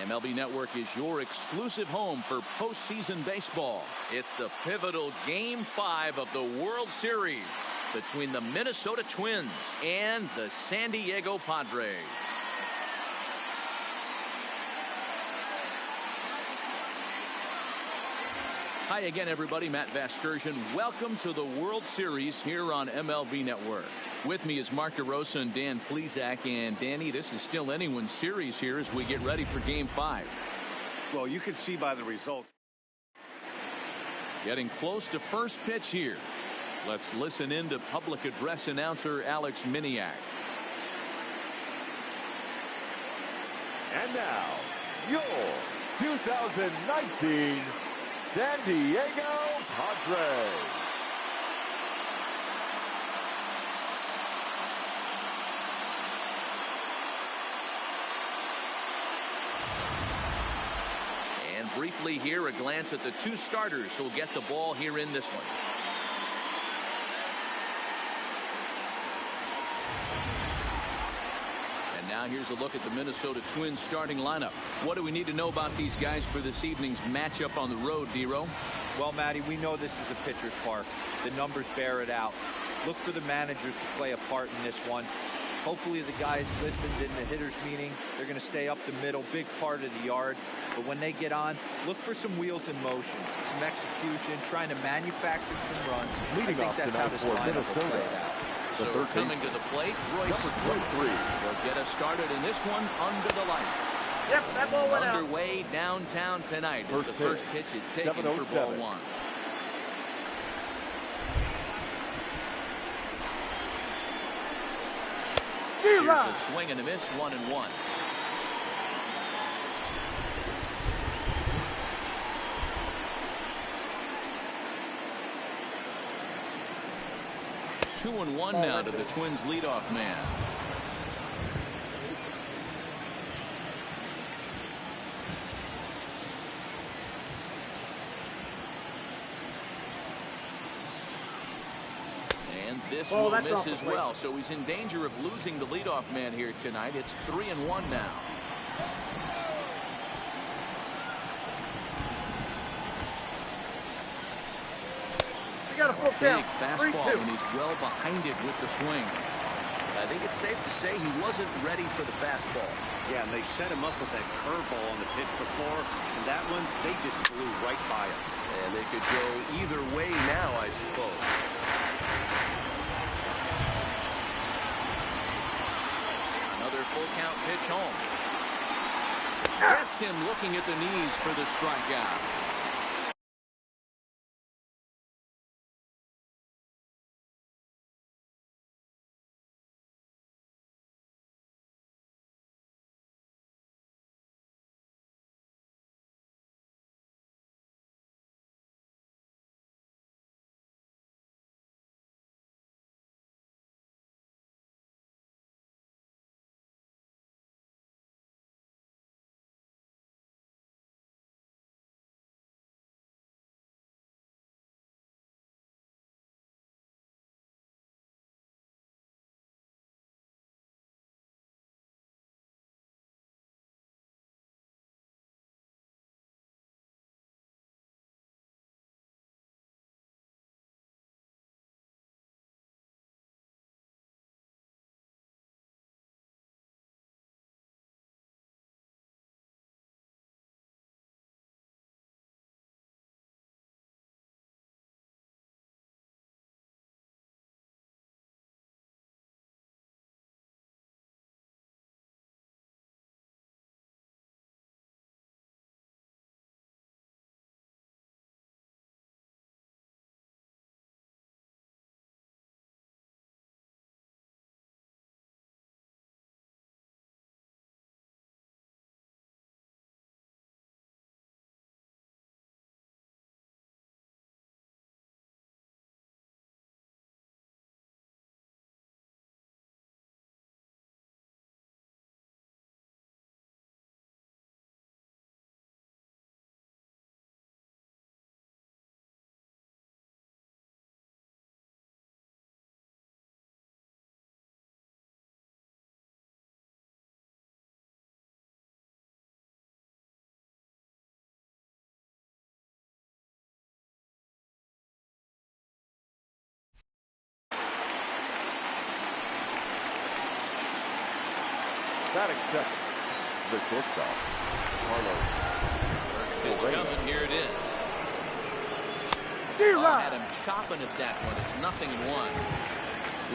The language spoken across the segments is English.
MLB Network is your exclusive home for postseason baseball. It's the pivotal Game 5 of the World Series between the Minnesota Twins and the San Diego Padres. Hi again, everybody. Matt Vasgersian. Welcome to the World Series here on MLB Network. With me is Mark DeRosa and Dan Plesac. And Danny, this is still anyone's series here as we get ready for Game 5. Well, you can see by the result. Getting close to first pitch here. Let's listen in to public address announcer Alex Miniak. And now, your 2019 San Diego Padres. And briefly here, a glance at the two starters who'll get the ball here in this one. Now here's a look at the Minnesota Twins starting lineup. What do we need to know about these guys for this evening's matchup on the road, Dero? Well, Matty, we know this is a pitcher's park. The numbers bear it out. Look for the managers to play a part in this one. Hopefully the guys listened in the hitters meeting. They're going to stay up the middle, big part of the yard. But when they get on, look for some wheels in motion, some execution, trying to manufacture some runs. Leading off that's how this lineup will play it out. So coming to the plate, Royce will get us started in this one under the lights. Yep, that ball went out. Underway downtown tonight as the first pitch is taken for ball one. Here's a swing and a miss, 1-1. Two and one now to the Twins leadoff man. And this will miss as well, so he's in danger of losing the leadoff man here tonight. It's 3-1 now. Got a full big fastball, and he's well behind it with the swing. I think it's safe to say he wasn't ready for the fastball. Yeah, and they set him up with that curveball on the pitch before, and that one, they just flew right by him. And they could go either way now, I suppose. Another full count pitch home. Gets him looking at the knees for the strikeout. Batting second, the shortstop, Carlos. First pitch coming. Here it is. Had him chopping at that one. It's 0-1.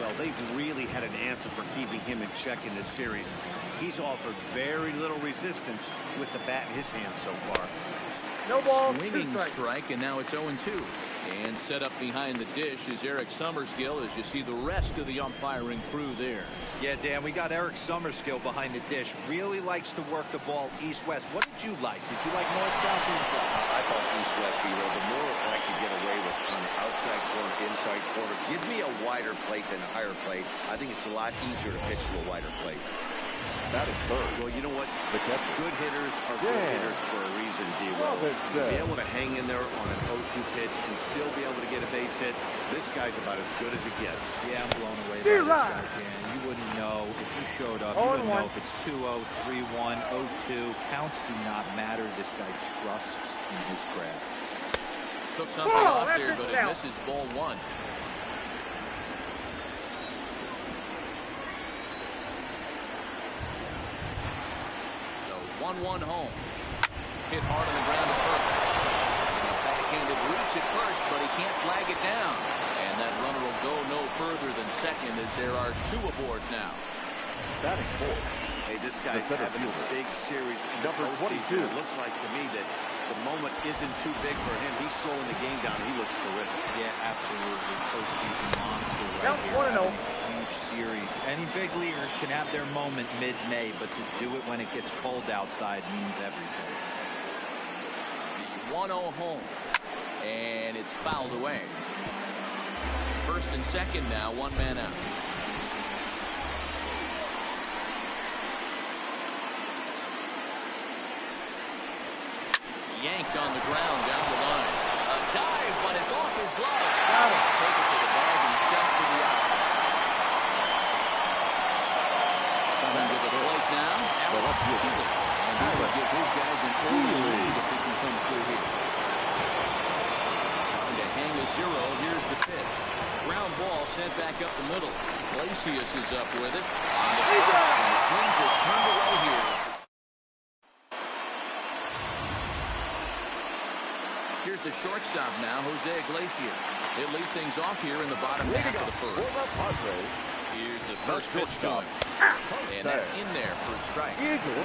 Well, they've really had an answer for keeping him in check in this series. He's offered very little resistance with the bat in his hand so far. No ball, Swinging strike, and now it's 0-2. And set up behind the dish is Eric Summerskill as you see the rest of the umpiring crew there. Yeah, Dan, we got Eric Summerskill behind the dish. Really likes to work the ball east-west. What did you like? Did you like north-south or east-west? I thought east-west, the more I could get away with on the outside corner, inside corner. Give me a wider plate than a higher plate. I think it's a lot easier to pitch to a wider plate. Batting third, Well, you know what? the catcher. Good hitters are good hitters for a reason, D-Will. Be able to hang in there on an 0-2 pitch and still be able to get a base hit. This guy's about as good as it gets. Yeah, I'm blown away by this guy, Dan. You wouldn't know if you showed up. You wouldn't know if it's 2-0, 3-1, 0-2. Counts do not matter. This guy trusts in his craft. Took something off there, but it misses ball one. So 1-1 home. Hit hard on the ground at first. Backhanded reach at first, but he can't flag it down. And that runner will go no further than second as there are two aboard now. Batting fourth, Hey, this guy's center having a big series in the Number postseason. 22. It looks like to me that the moment isn't too big for him. He's slowing the game down. He looks terrific. Yeah, absolutely. Postseason monster Down right here. 1-0. Having a huge series. Any big leaguer can have their moment mid-May, but to do it when it gets cold outside means everything. The 1-0 home. And it's fouled away. First and second now, one man out. Yanked on the ground down the line. A dive, but it's off his glove. Got it. Take it to the bag and set for the out. Coming to the plate now. Alex Healy. And he will give his guys an early lead if he can come through here. Trying to hang a zero. Here's the pitch. Ground ball sent back up the middle. Glacius is up with it. On the first, and the Twins are turned away here. Here's the shortstop now, Jose Iglesias. He'll lead things off here in the bottom half of the first. for the Padres, Here's the first pitch going. And that's in there for a strike.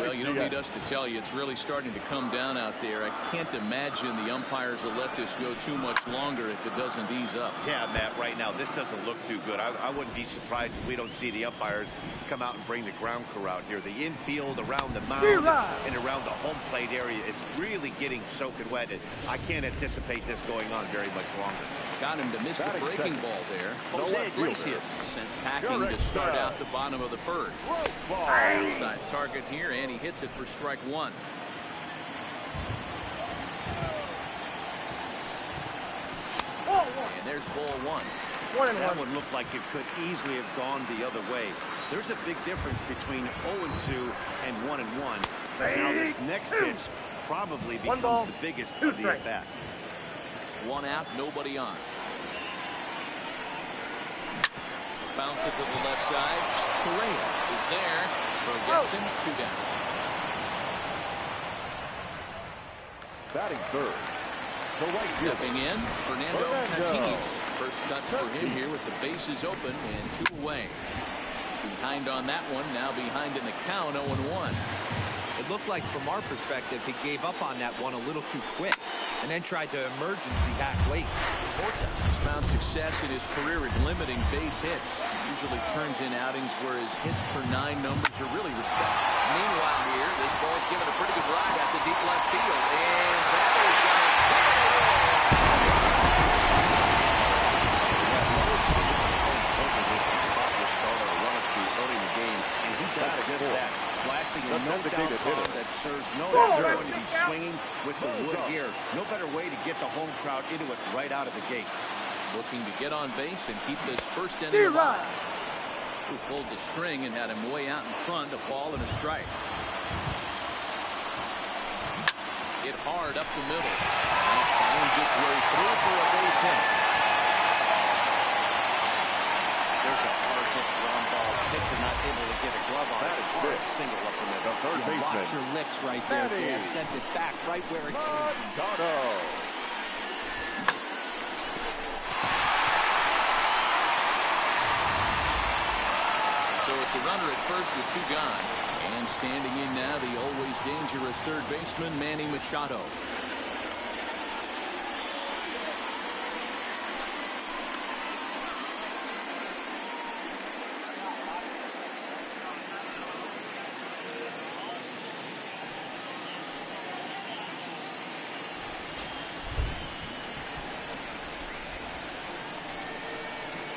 Well, you don't need us to tell you. It's really starting to come down out there. I can't imagine the umpires will let this go too much longer if it doesn't ease up. Yeah, Matt, right now, this doesn't look too good. I wouldn't be surprised if we don't see the umpires come out and bring the ground crew out here. The infield around the mound and around the home plate area is really getting soaking wet. I can't anticipate this going on very much longer. Got him to miss the breaking ball there. Jose Iglesias sent packing to start out the bottom of the first. Outside target here, and he hits it for strike one. And there's ball one. That one looked like it could easily have gone the other way. There's a big difference between 0-2 and 1-1. Now this next pitch probably becomes the biggest of the at-bat. One out, nobody on. Bounce it to the left side. Correa is there. Gets him, two down. batting third, the right fielder. Stepping in, Fernando Tatis. First touch for him here with the bases open and two away. Behind on that one, now behind in the count, 0-1. It looked like, from our perspective, he gave up on that one a little too quick and then tried to emergency hack late. He's found success in his career at limiting base hits. He usually turns in outings where his hits per 9 numbers are really respected. Meanwhile here, this ball's given a pretty good ride out to deep left field. And that is going blasting a no-doubt bomb that serves no doubt going to be swinging with the wood here. No better way to get the home crowd into it right out of the gates. looking to get on base and keep this first inning alive. Who pulled the string and had him way out in front, a ball and a strike. Hit hard up the middle. And finds its way through for a base hit. There's a hard hit ground ball. Pitcher not able to get a glove on it. hard single up in the third baseman. Watch your lips right there. Dan sent it back right where it came. So it's a runner at first with 2 gone. And standing in now, the always dangerous third baseman, Manny Machado.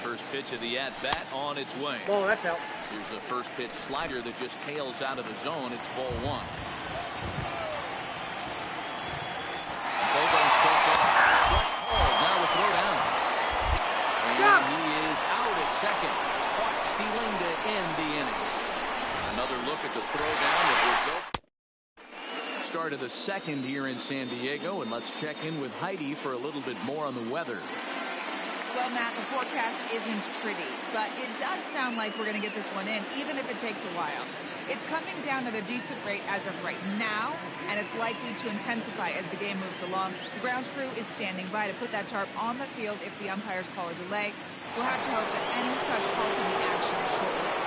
First pitch of the at-bat on its way. Oh, that's out. Here's a first pitch slider that just tails out of the zone. It's ball 1. Bowman's takes off. Now the throw down. And he is out at second. Caught stealing to end the inning. Another look at the throw down that results. Start of the second here in San Diego, and let's check in with Heidi for a little bit more on the weather. Well, Matt, the forecast isn't pretty, but it does sound like we're going to get this one in, even if it takes a while. It's coming down at a decent rate as of right now, and it's likely to intensify as the game moves along. The grounds crew is standing by to put that tarp on the field if the umpires call a delay. We'll have to hope that any such halt in the action is short-lived.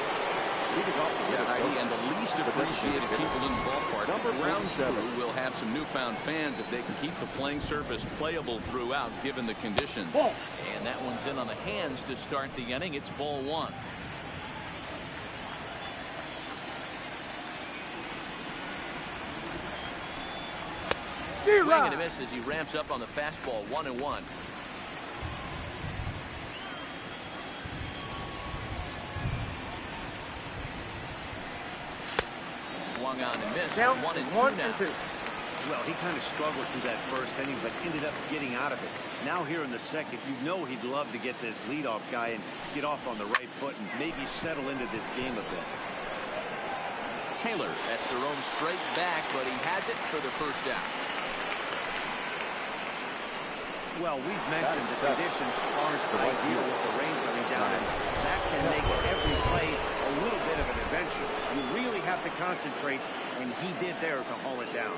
Yeah, Heidi, and the least appreciated people in the ballpark, the grounds crew, will have some newfound fans if they can keep the playing surface playable throughout, given the conditions. And that one's in on the hands to start the inning. It's ball 1. Swing and a miss as he ramps up on the fastball. 1-1. Swung on and missed. 1-2 now. Well, he kind of struggled through that first inning, but ended up getting out of it. Now here in the second, you know he'd love to get this leadoff guy and get off on the right foot and maybe settle into this game a bit. Taylor has to roam straight back, but he has it for the first down. Well, we've mentioned the conditions aren't ideal with the rain coming down, and that can make every play a little bit of an adventure. You really have to concentrate, and he did there to haul it down.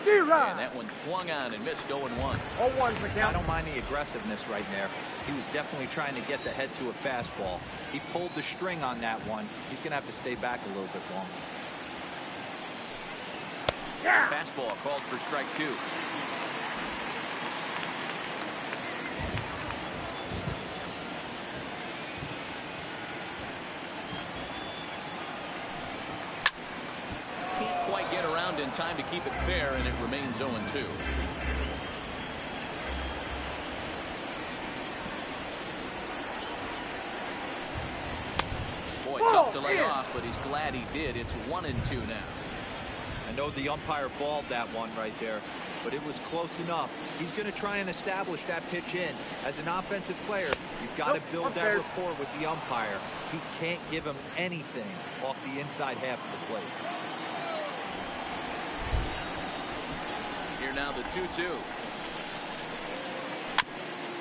And that one swung on and missed. 0-1. 0-1's the count. I don't mind the aggressiveness right there. He was definitely trying to get the head to a fastball. He pulled the string on that one. He's going to have to stay back a little bit longer. Fastball called for strike 2. Can't quite get around in time to keep it fair, and it remains 0-2. Boy, tough to lay off, but he's glad he did. It's 1-2 now. I know the umpire balled that one right there, but it was close enough. He's going to try and establish that pitch in. As an offensive player, you've got to build that rapport with the umpire. He can't give him anything off the inside half of the plate. Here now the 2-2.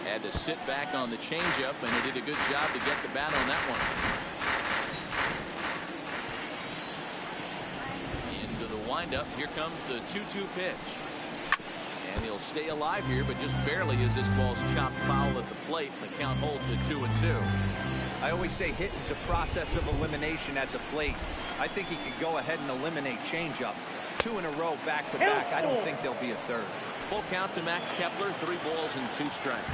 Had to sit back on the changeup, and he did a good job to get the bat on that one. Into the windup. Here comes the 2-2 pitch. And he'll stay alive here, but just barely as this ball's chopped foul at the plate. The count holds at 2-2. I always say hitting's a process of elimination at the plate. I think he could go ahead and eliminate changeup. 2 in a row back to back. I don't think there'll be a third. Full count to Max Kepler. 3 balls and 2 strikes.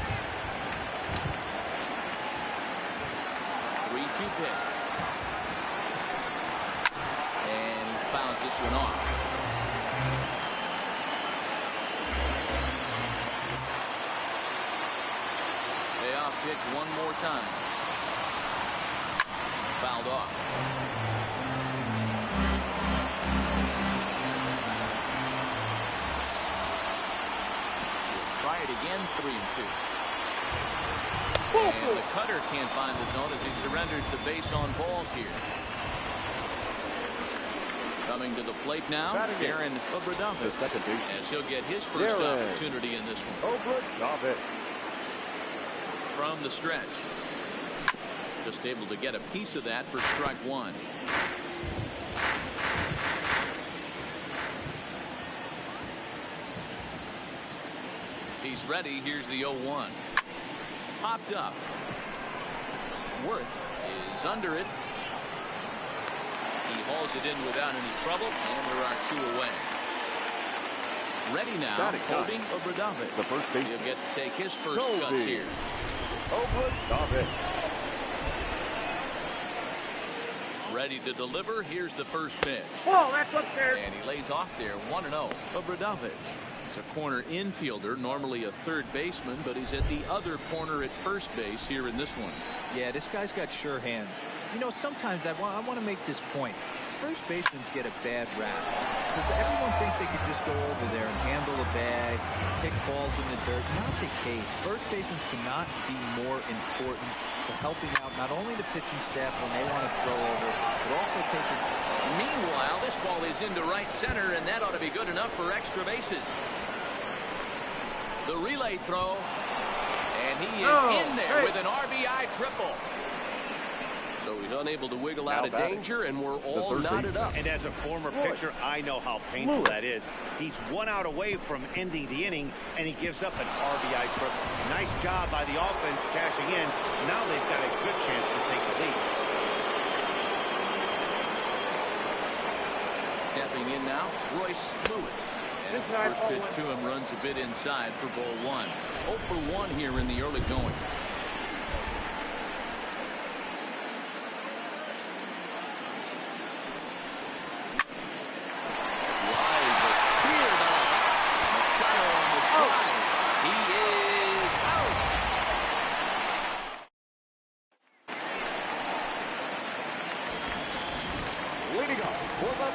3-2 pitch. And he fouls this one off. Payoff pitch one more time. Fouled off. Try it again. 3-2. And the cutter can't find the zone as he surrenders the base on balls here. Coming to the plate now, Darren Obradovich, as he'll get his first opportunity in this one. From the stretch. Just able to get a piece of that for strike one. He's ready. Here's the 0-1. Popped up. Worth is under it. He hauls it in without any trouble, and there are 2 away. Ready now, holding Obradovic. The first base. He'll get to take his first cuts here. Obradovic. Ready to deliver. Here's the first pitch. Oh, that's upstairs. And he lays off there, 1-0. Obradovic. He's a corner infielder, normally a third baseman, but he's at the other corner at first base here in this one. Yeah, this guy's got sure hands. You know, sometimes I want to make this point. First basemen get a bad rap because everyone thinks they could just go over there and handle a bag, pick balls in the dirt. Not the case. First basemen cannot be more important for helping out not only the pitching staff when they want to throw over, but also taking. Meanwhile, this ball is into right center, and that ought to be good enough for extra bases. The relay throw, and he is in there with an RBI triple. So he's unable to wiggle out of danger, and we're all knotted up. And as a former pitcher, I know how painful that is. He's 1 out away from ending the inning, and he gives up an RBI triple. Nice job by the offense cashing in. Now they've got a good chance to take the lead. Stepping in now, Royce Lewis. And first pitch to him runs a bit inside for ball 1. 0 for 1 here in the early going.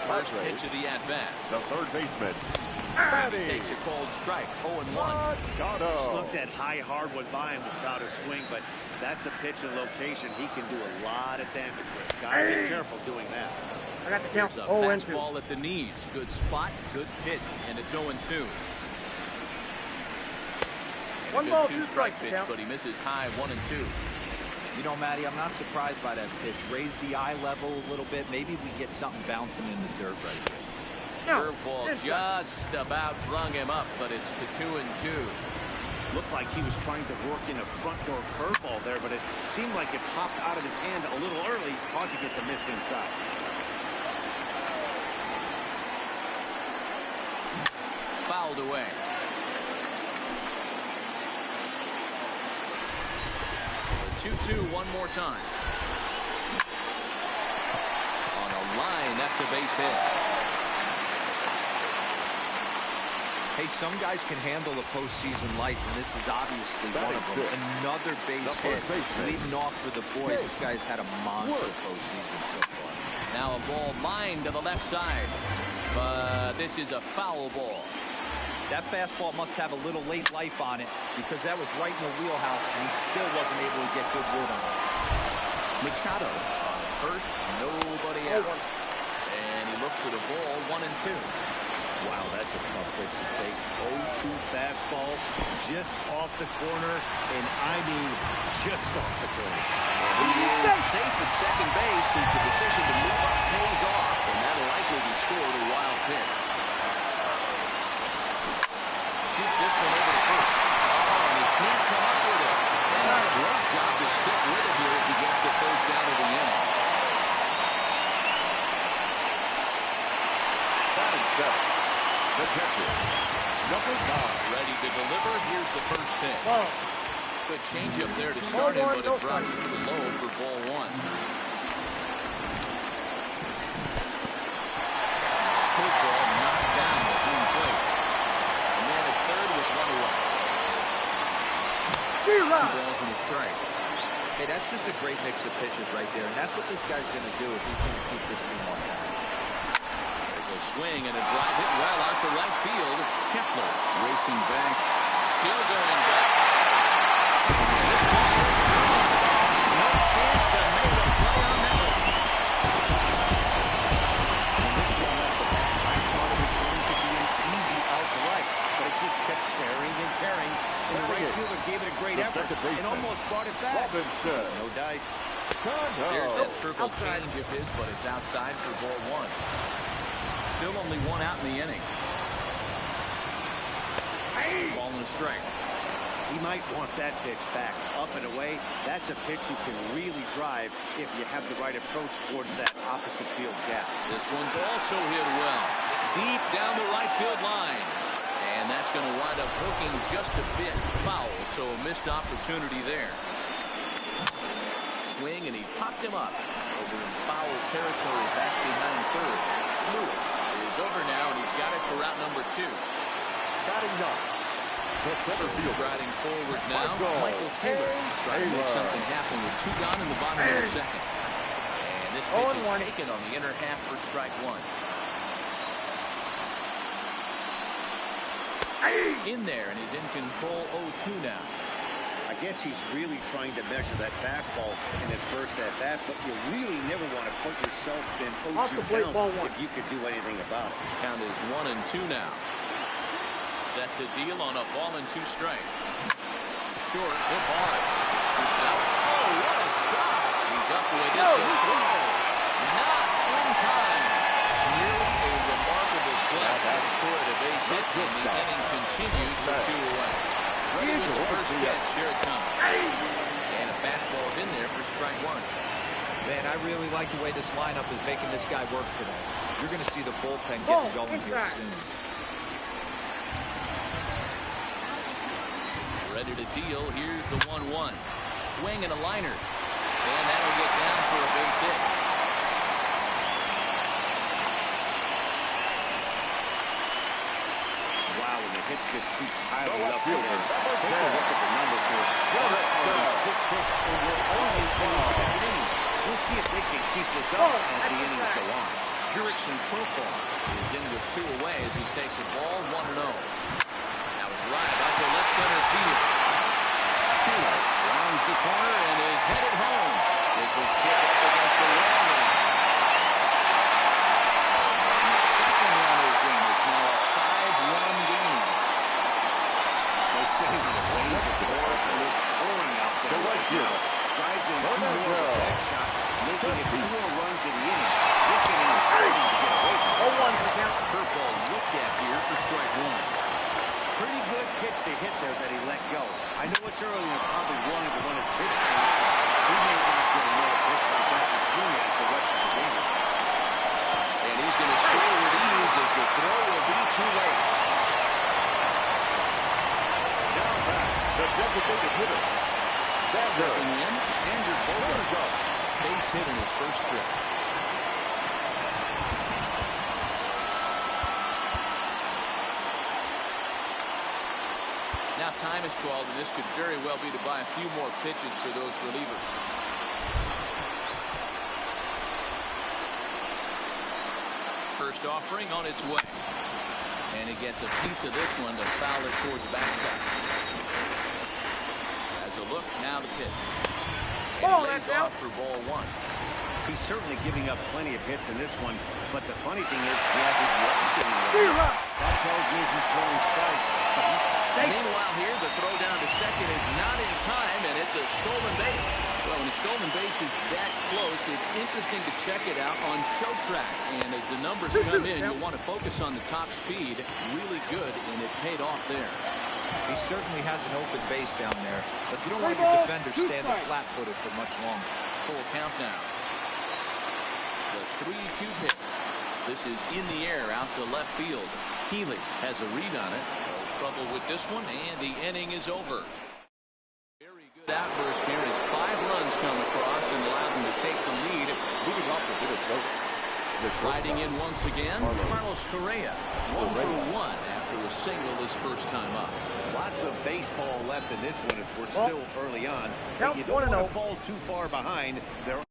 First pitch of the at-bat. The third baseman. He takes a cold strike. 0-1. Just looked at high hardwood by him without a swing, but that's a pitch and location he can do a lot of damage with. Gotta be careful doing that. I got the count. There's a fastball at the knees. Good spot, good pitch, and it's 0-2. One ball, 2 strike pitch, but he misses high 1 and 2. You know, Matty, I'm not surprised by that pitch. Raise the eye level a little bit. Maybe we get something bouncing in the dirt right there. Curveball just about rung him up, but it's to 2 and 2. Looked like he was trying to work in a front door curveball there, but it seemed like it popped out of his hand a little early, causing it to miss inside. Fouled away. The 2-2 one more time. On a line, that's a base hit. Hey, some guys can handle the postseason lights, and this is obviously one of them. Another base hit, leading off for the boys. This guy's had a monster postseason so far. Now a ball lined to the left side, but this is a foul ball. That fastball must have a little late life on it because that was right in the wheelhouse, and he still wasn't able to get good wood on it. Machado on first, nobody out. And he looks for the ball, 1 and 2. Wow, that's a tough pitch to take. 0-2 fastball just off the corner, and I mean just off the corner. He is safe at second base as the decision to move up pays off, and that'll likely be scored a wild pitch. Shoots this one over to first. Oh, and he can't come up with it. And a great job to stick with it here as he gets the first down of the inning. Batting seven. The catcher, number 9. Ready to deliver. Here's the first pitch. Good changeup there to start him, but it drops to the low for ball 1. Football knocked down at home plate. A man at third with 1 away. 2 balls and a strike. Hey, that's just a great mix of pitches right there, and that's what this guy's going to do if he's going to keep this team on track. A swing and a drive hit well out to right field. Kepler racing back, still going back. This ball, no chance to make a play on that one. And this one at the back, I thought it was going to be an easy out to right, but it just kept carrying and carrying. And the right fielder gave it a great effort and almost brought it back. Robinson. No dice. There's that circle change of his, but it's outside for ball one. Still only one out in the inning. Ball and a strike. He might want that pitch back, up and away. That's a pitch you can really drive if you have the right approach towards that opposite field gap. This one's also hit well, deep down the right field line. And that's going to wind up hooking just a bit foul, so a missed opportunity there. Swing, and he popped him up over in foul territory back behind third. Lewis is over now, and he's got it for out number 2. Batting up. Riding forward now, Michael Taylor trying to make something happen with 2 gone in the bottom of the second. And this pitch is taken on the inner half for strike 1. In there, and he's in control 0-2 now. I guess he's really trying to measure that fastball in his first at-bat, but you really never want to put yourself in 0-2 down if you could do anything about it. Count is 1-2 now. Set the deal on a ball and 2 strikes. Short, hit hard. Scooped out. Oh, what a stop! He's up with it. Not in time. Nearly a remarkable play. That scored a base hit, and the inning continues with 2 away. Ready with the first pitch. Here it comes. And a fastball is in there for strike 1. Man, I really like the way this lineup is making this guy work today. You're going to see the bullpen getting going here soon. Ready to deal. Here's the 1-1. Swing and a liner. And that'll get down for a base hit. Wow, when the hits just keep piling up here. Take a look at the numbers here. 6 hits and we're only in the second inning. We'll see if they can keep this up as the innings go on. Jurickson Profar is in with 2 away as he takes a ball 1-0. Now a drive out to left center field. Taylor rounds the corner and is headed home. This is kicked up against the wall. The second runner's in. It's now a 5-run game. They say the ways of the Morris and it's pouring out there right now. Drives in 2 more with that shot, making it 2 more runs in the inning. This inning is starting to get away from it. 0-1 for count. Curveball looked at here for strike 1. Pretty good pitch to hit there that he let go. I know it's early and probably wanted to run his pitch down. He may not get another pitch like that to swing at the rest of the game. And he's going to score with ease as the throw will be too late. Now back, the designated hitter. Stepping in, Sanders Bogart. Base hit in his first trip. Now time is called, and this could very well be to buy a few more pitches for those relievers. First offering on its way. And he gets a piece of this one to foul it towards backstop. As a look, now the pitch. And lays off for ball 1. He's certainly giving up plenty of hits in this one, but the funny thing is he hasn't yet. That tells me he's throwing strikes. Meanwhile here, the throw down to second is not in time, and it's a stolen base. Well, when a stolen base is that close, it's interesting to check it out on show track. And as the numbers come in, you'll want to focus on the top speed. Really good, and it paid off there. He certainly has an open base down there, but you don't want your defender standing flat-footed for much longer. Full count now. The 3-2 pitch. This is in the air out to left field. Healy has a read on it. Trouble with this one, and the inning is over. Very good outburst here as 5 runs come across and allow them to take the lead. Moving off a bit of coach. Riding in once again, Carlos Correa. 1 for 1 after a single his first time up. Lots of baseball left in this one as we're still early on. But you don't want to fall too far behind. There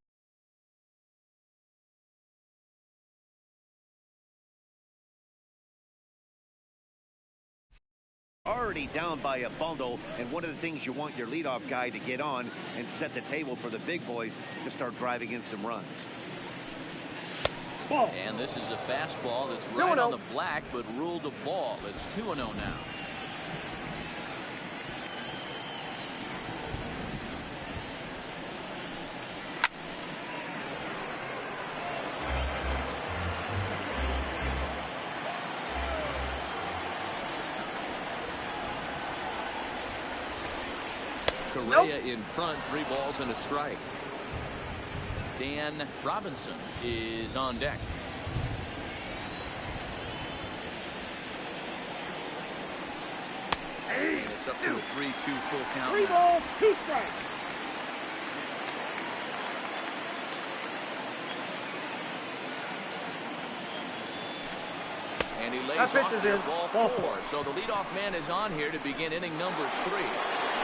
already down by a bundle, and one of the things you want your leadoff guy to get on and set the table for the big boys to start driving in some runs. And this is a fastball that's right on the black, but ruled a ball. It's 2-0 now. Correa in front, 3 balls and a strike. Dan Robinson is on deck. And it's up to a 3-2 full count. 3 balls, 2 strikes. And he lays That pitch off is here, in. ball Ball 4. So the leadoff man is on here to begin inning number 3.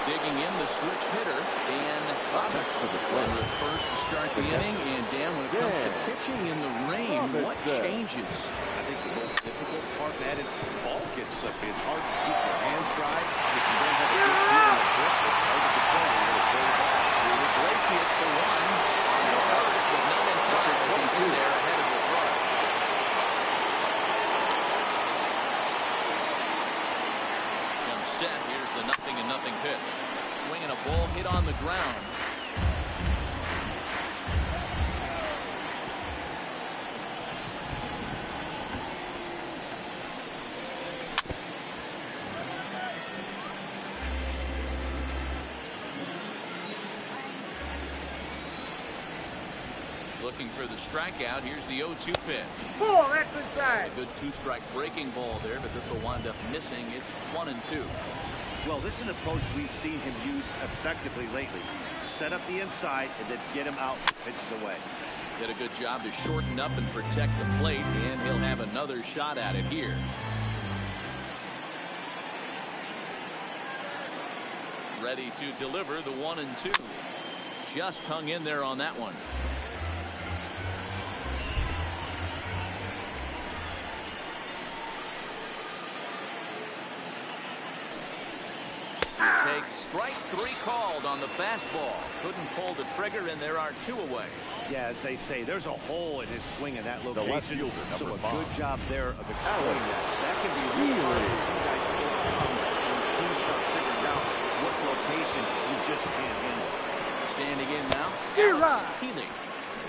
Digging in the switch hitter, Dan Robinson. Well, the first to start the inning, and Dan, when it comes to pitching in the rain, what changes? I think the most difficult part, Matt, is the ball gets slippy. It's hard to keep your hands dry. If you don't have a good feel in the grip, it's hard to control. You're going to throw the ball. Iglesias for 1. On the first, but not in time as he's in there ahead of the throw. Comes set. Here's the 0-0 pitch. Swinging a ball hit on the ground. Looking for the strikeout. Here's the 0-2 pitch. 4, that's inside. A good 2-strike breaking ball there, but this will wind up missing. It's 1-2. Well, this is an approach we've seen him use effectively lately. Set up the inside and then get him out, pitches away. Did a good job to shorten up and protect the plate, and he'll have another shot at it here. Ready to deliver the 1-2. Just hung in there on that one. Takes strike 3 called on the fastball. Couldn't pull the trigger, and there are 2 away. Yeah, as they say, there's a hole in his swing in that location. left fielder, So a number 5. good job there of exploiting that. That can be really hard for some guys to overcome when teams start figuring out what location you just can't handle. Standing in now, Zero. Alex Healy.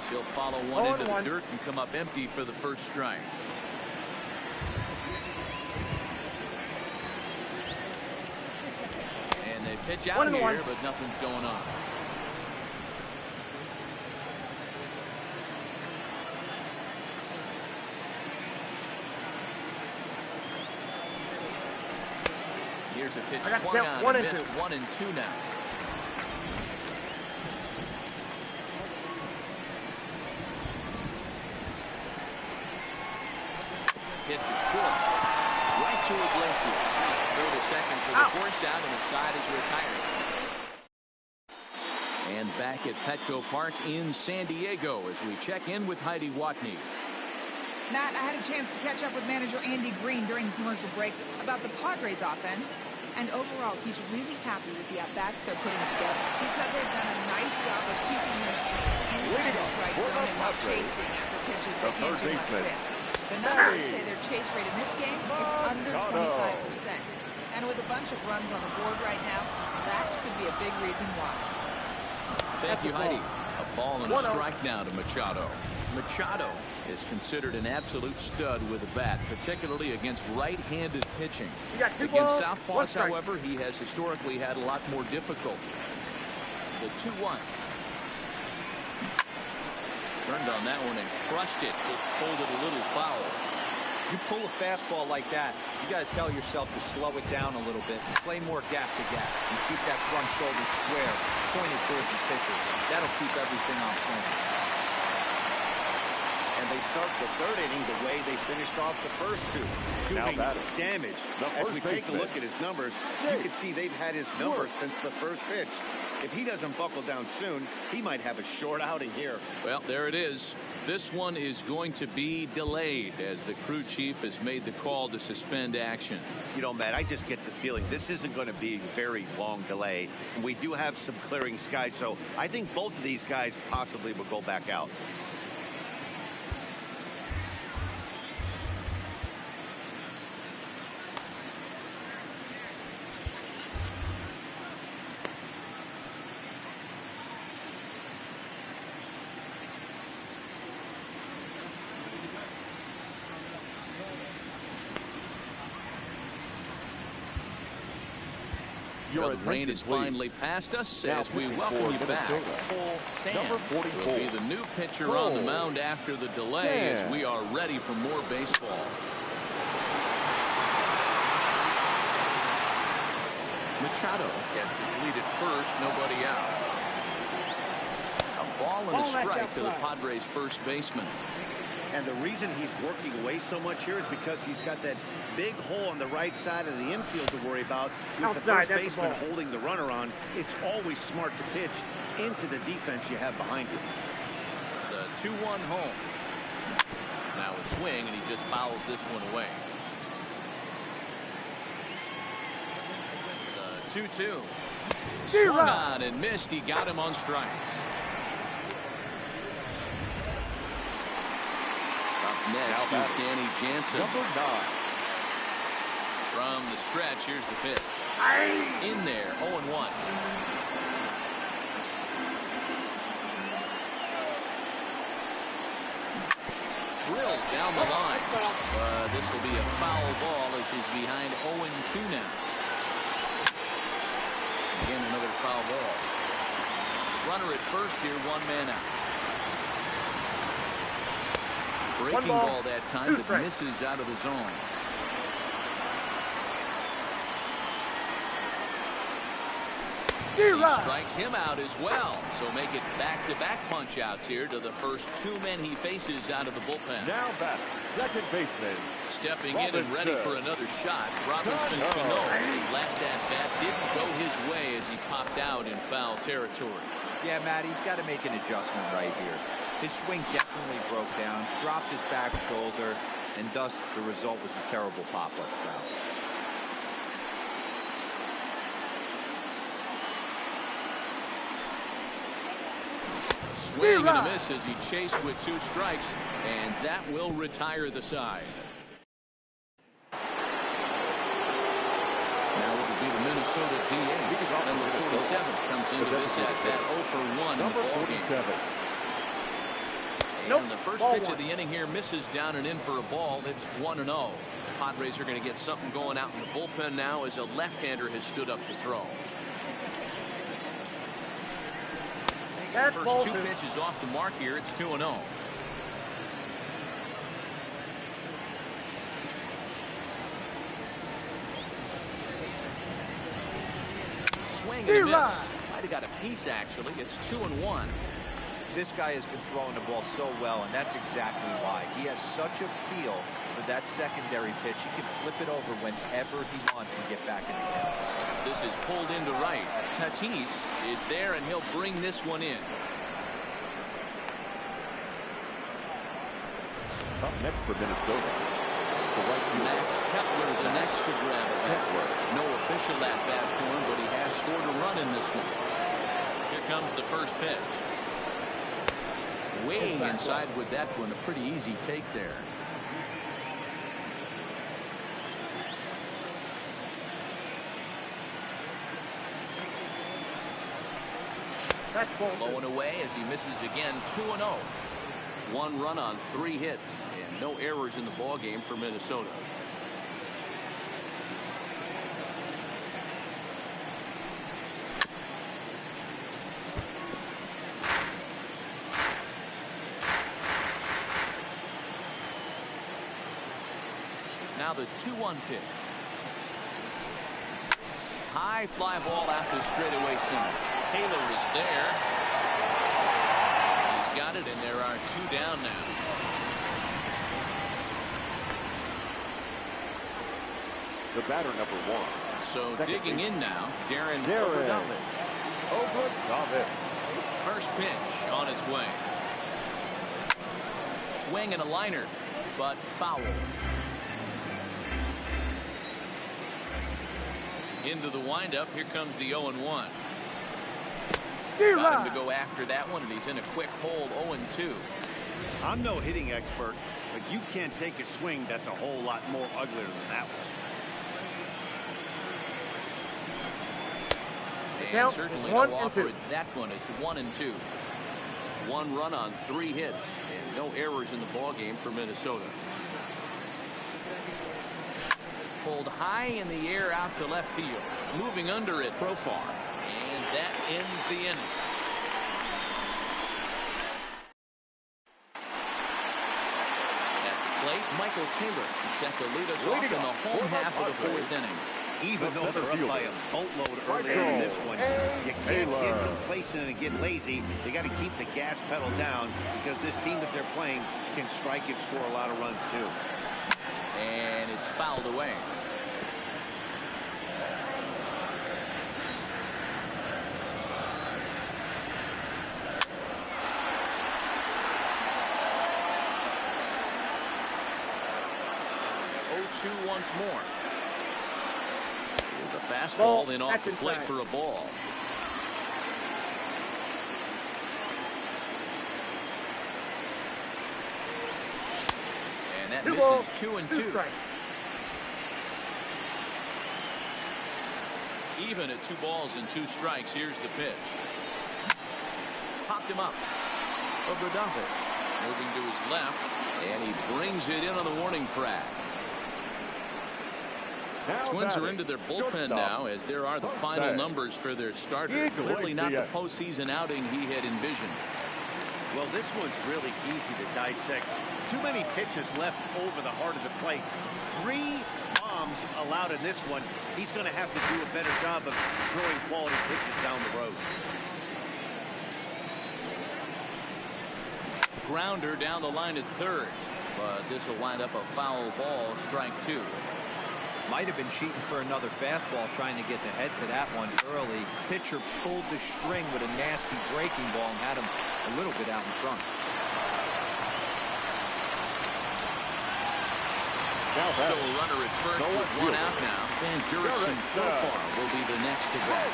As he'll follow one into the 0-1. dirt and come up empty for the first strike. And they pitch out 1-1. here, but nothing's going on. Here's a pitch I got swung count on 1 and and missed. 2. 1-2 now. Hit to short. Right to Iglesias. Throw to second for the force out, and the side is retired. And back at Petco Park in San Diego as we check in with Heidi Watney. Matt, I had a chance to catch up with manager Andy Green during the commercial break about the Padres offense. And overall, he's really happy with the at-bats they're putting together. He said they've done a nice job of keeping their swings inside the strike zone and not chasing after pitches they can't do much with. The numbers say their chase rate in this game is under 25%. And with a bunch of runs on the board right now, that could be a big reason why. Thank you, Heidi. A ball and a strike now to Machado. Machado is considered an absolute stud with a bat, particularly against right-handed pitching. You got 2 Against balls, 1 southpaws, strike. however, he has historically had a lot more difficulty. The 2-1. Turned on that one and crushed it. Just pulled it a little foul. You pull a fastball like that, you got to tell yourself to slow it down a little bit. Play more gas to gas. And keep that front shoulder square, pointed towards the pitcher. That'll keep everything on point. And they start the 3rd inning the way they finished off the first 2. Now Doing batting. damage. The As first we take a baseman. look at his numbers, you can see they've had his number since the first pitch. If he doesn't buckle down soon, he might have a short outing here. Well, there it is. This one is going to be delayed as the crew chief has made the call to suspend action. You know, Matt, I just get the feeling this isn't going to be a very long delay. And we do have some clearing skies, so I think both of these guys possibly will go back out. Your The rain attention, is please. finally past us Now as we pitching welcome for you back. Minnesota. Cole Sands Number 44. will be the new pitcher on the mound after the delay as we are ready for more baseball. Machado gets his lead at first, nobody out. A ball and a strike to the Padres first baseman. And the reason he's working away so much here is because he's got that big hole on the right side of the infield to worry about. With the first baseman holding the runner on, it's always smart to pitch into the defense you have behind you. The 2-1 home. Now a swing, and he just fouls this one away. The 2-2. Swung on and missed. He got him on strikes. Up next is Danny Jansen. Number 9. From the stretch, here's the pitch. In there, 0-1. Drilled down the line. This will be a foul ball as he's behind 0-2 now. Again, another foul ball. Runner at first here, 1 man out. Breaking ball that time, but misses out of the zone. He strikes him out as well. So make it back-to-back punch-outs here to the first 2 men he faces out of the bullpen. Now batter, second baseman. Stepping in and ready for another shot, Robinson Cano. Last at-bat didn't go his way as he popped out in foul territory. Yeah, Matt, he's got to make an adjustment right here. His swing definitely broke down, dropped his back shoulder, and thus the result was a terrible pop-up foul. Swing and a miss as he chased with 2 strikes, and that will retire the side. Now it will be the Minnesota DH. Number 47 comes into this at-bat 0-for-1 in the ballgame. And the first pitch of the inning here misses down and in for a ball. It's 1-0. Padres are going to get something going out in the bullpen now as a left-hander has stood up to throw. First 2 pitches off the mark here. It's 2-0. Swing and a miss. Might have got a piece actually. It's 2-1. This guy has been throwing the ball so well, and that's exactly why. He has such a feel for that secondary pitch. He can flip it over whenever he wants and get back in the game. This is pulled into right. Tatis is there, and he'll bring this one in. Up next for Minnesota. The right fielder. Max Kepler, the next to grab a bat. No official at-bat for him, but he has scored a run in this one. Here comes the first pitch. Weighing inside with that one, a pretty easy take there. Blowing away as he misses again. 2-0. 1 run on 3 hits and no errors in the ball game for Minnesota. Now the 2-1 pitch. High fly ball out to straightaway center. Taylor is there. He's got it, and there are 2 down now. The batter, number 1. So Second digging base. in now, Darren Darren. Overdovich. First pitch on its way. Swing and a liner, but foul. Into the windup. Here comes the 0-1. Got him to go after that one, and he's in a quick hold. 0-2. I'm no hitting expert, but you can't take a swing that's a whole lot more uglier than that one. And certainly no offer at that one. It's 1-2. 1 run on 3 hits and no errors in the ball game for Minnesota. pulled high in the air out to left field. Moving under it, Profar. And that ends the inning. At the plate, Michael Taylor set to lead us off in the home half of the fourth inning. Even though they're up by a boatload earlier in this one, you can't get complacent and get lazy. They got to keep the gas pedal down because this team that they're playing can strike and score a lot of runs too. And it's fouled away. Once more. Here's a fastball in off the plate for a ball. And that misses 2-2. Even at 2 balls and 2 strikes. Here's the pitch. Popped him up. Obradovich moving to his left, and he brings it in on the warning track. Twins are into their bullpen now, as there are the final numbers for their starter. Clearly not the postseason outing he had envisioned. Well, this one's really easy to dissect. Too many pitches left over the heart of the plate. 3 bombs allowed in this one. He's going to have to do a better job of throwing quality pitches down the road. Grounder down the line at third, but this will wind up a foul ball, strike 2. Might have been cheating for another fastball, trying to get the head to that one early. Pitcher pulled the string with a nasty breaking ball and had him a little bit out in front. So a runner at first with 1 out now. And Jurickson Profar will be the next to bat.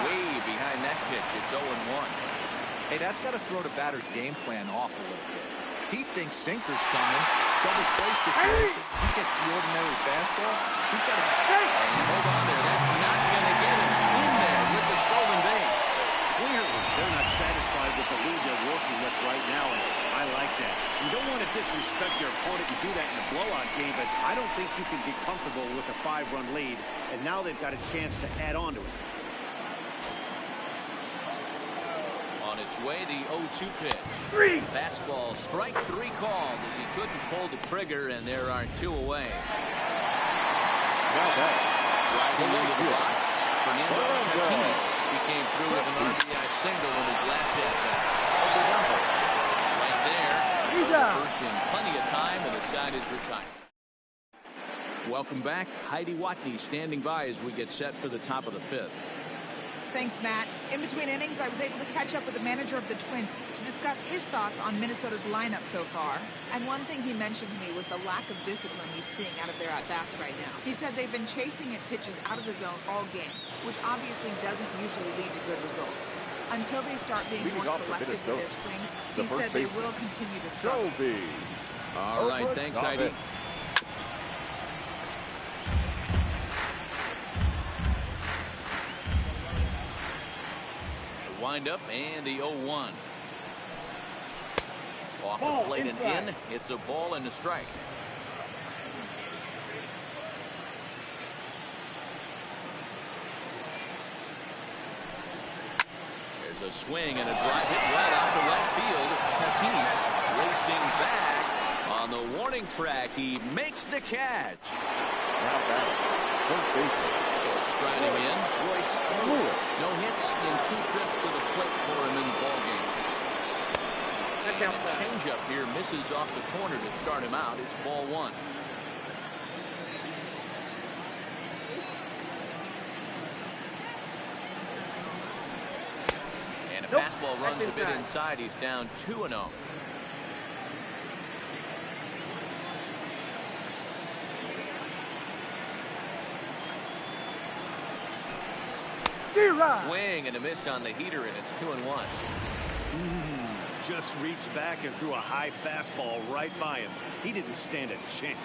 Way behind that pitch. It's 0-1. Hey, that's got to throw the batter's game plan off a little bit. He thinks sinker's coming. Double play situation. He gets the ordinary fastball. He's got to hold on there. That's not going to get him in there with the stolen base. Clearly, they're not satisfied with the lead they're working with right now, and I like that. You don't want to disrespect your opponent and do that in a blowout game, but I don't think you can be comfortable with a 5-run lead, and now they've got a chance to add on to it. On its way, the 0-2 pitch. Fastball, strike 3 called as he couldn't pull the trigger, and there are 2 away. Driving into the box, Fernando Tatis. He came through with an RBI single in his last at-bat. Right there, first in plenty of time, and the side is retired. Welcome back. Heidi Watney standing by as we get set for the top of the 5th. Thanks, Matt. In between innings, I was able to catch up with the manager of the Twins to discuss his thoughts on Minnesota's lineup so far. And one thing he mentioned to me was the lack of discipline he's seeing out of their at-bats right now. He said they've been chasing at pitches out of the zone all game, which obviously doesn't usually lead to good results. Until they start being more selective with their swings, he said they will continue to struggle. All right, thanks, Heidi. Wind up and the 0-1. Off the plate and in. It's a ball and a strike. There's a swing and a drive hit right out to right field. Tatis racing back on the warning track. He makes the catch. Now back. Striding in, Royce Lewis. No hits in 2 trips to the plate for him in the ballgame. Change-up here misses off the corner to start him out. It's ball 1. And a fastball runs a bit inside. He's down 2-0. Swing and a miss on the heater, and it's 2-1. Just reached back and threw a high fastball right by him. He didn't stand a chance.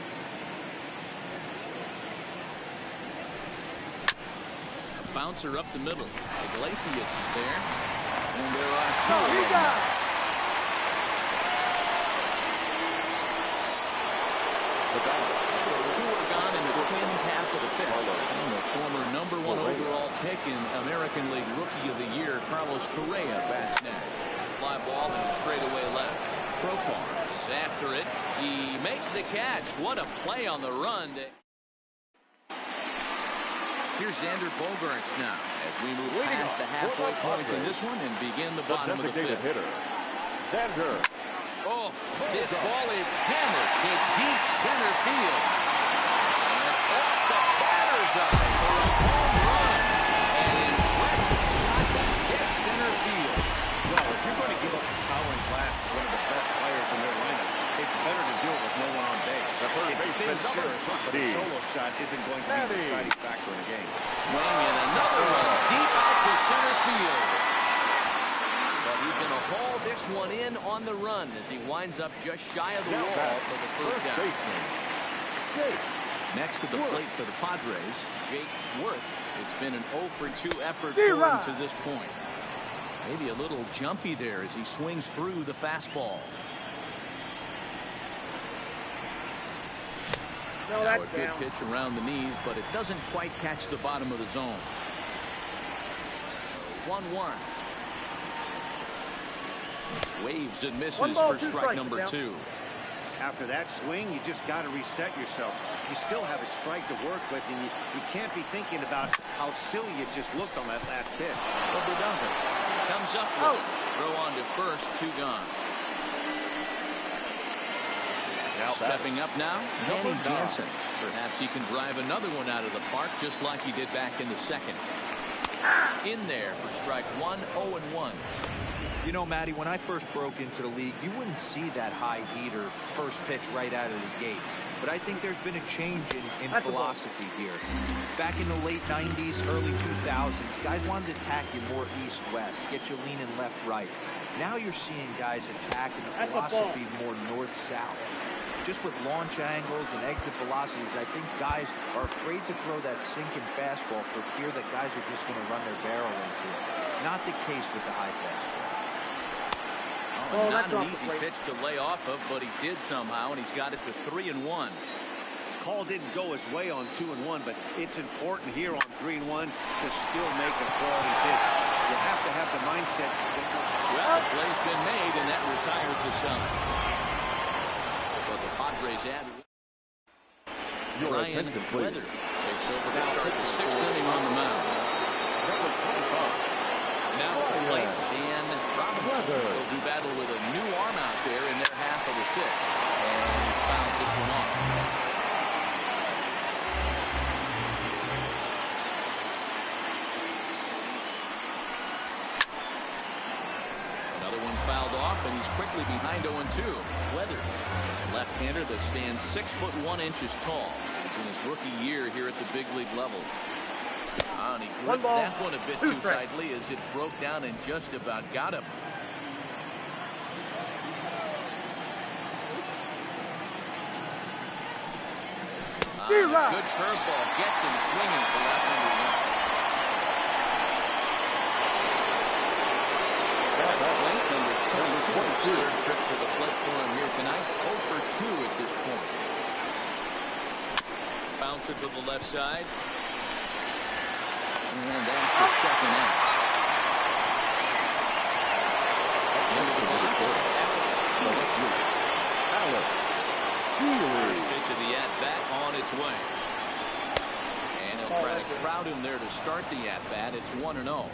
A bouncer up the middle. Iglesias is there. And there are 2. So 2 are gone, one overall pick in American League Rookie of the Year, Carlos Correa bats next. Fly ball and a straightaway left. Profar is after it. He makes the catch. What a play on the run. Here's Xander Bogaerts now as we move past the halfway point in this one and begin the bottom of the fifth. Hitter, Xander. Oh, this ball is hammered to deep center field. And off the batter's eye for a home run. An impressive shot that gets center field. Well, if you're going to give up a towering blast to one of the best players in their lineup, it's better to do it with no one on base. It's still sure, but a solo shot isn't going to be the deciding factor in a game. Swing and another one deep out to center field. But he's going to haul this one in on the run as he winds up just shy of the wall for the first down. Next to the plate for the Padres, Jake Worth. It's been an 0 for 2 effort for him to this point. Maybe a little jumpy there as he swings through the fastball. Now a good pitch around the knees, but it doesn't quite catch the bottom of the zone. 1-1. Waves and misses for strike number 2. After that swing, you just got to reset yourself. You still have a strike to work with, and you can't be thinking about how silly you just looked on that last pitch. Comes up with it. Throw on to first, 2 gone. Now stepping up now, Danny Jansen. Perhaps he can drive another one out of the park just like he did back in the second. In there for strike 1, 0-1. You know, Matty, when I first broke into the league, you wouldn't see that high heater first pitch right out of the gate. But I think there's been a change in philosophy here. Back in the late 90s, early 2000s, guys wanted to attack you more east-west, get you leaning left-right. Now you're seeing guys attacking the philosophy more north-south. Just with launch angles and exit velocities, I think guys are afraid to throw that sinking fastball for fear that guys are just going to run their barrel into it. Not the case with the high fastball. Not an easy pitch to lay off of, but he did somehow, and he's got it to 3-1. Call didn't go his way on 2-1, but it's important here on 3-1 to still make a quality pitch. You have to have the mindset. Well, the play's been made, and that retired the side. But the Padres add Ryan Weather takes over to start the 6th inning on the mound. Now to the plate, Dan Robinson will do battle with a new arm out there in their half of the 6th. And he fouls this one off. Another one fouled off, and he's quickly behind 0-2. Weather, a left-hander that stands 6'1" tall. He's in his rookie year here at the big league level. And he gripped that one a bit too tightly as it broke down and just about got him. Good curveball gets him swinging for that number 1. Third trip to the plate for him here tonight. 0 for 2 at this point. Bouncer to the left side. And that's the second out. Into the box. First pitch of the at-bat on its way. And he'll try to crowd him there to start the at-bat. It's 1-0.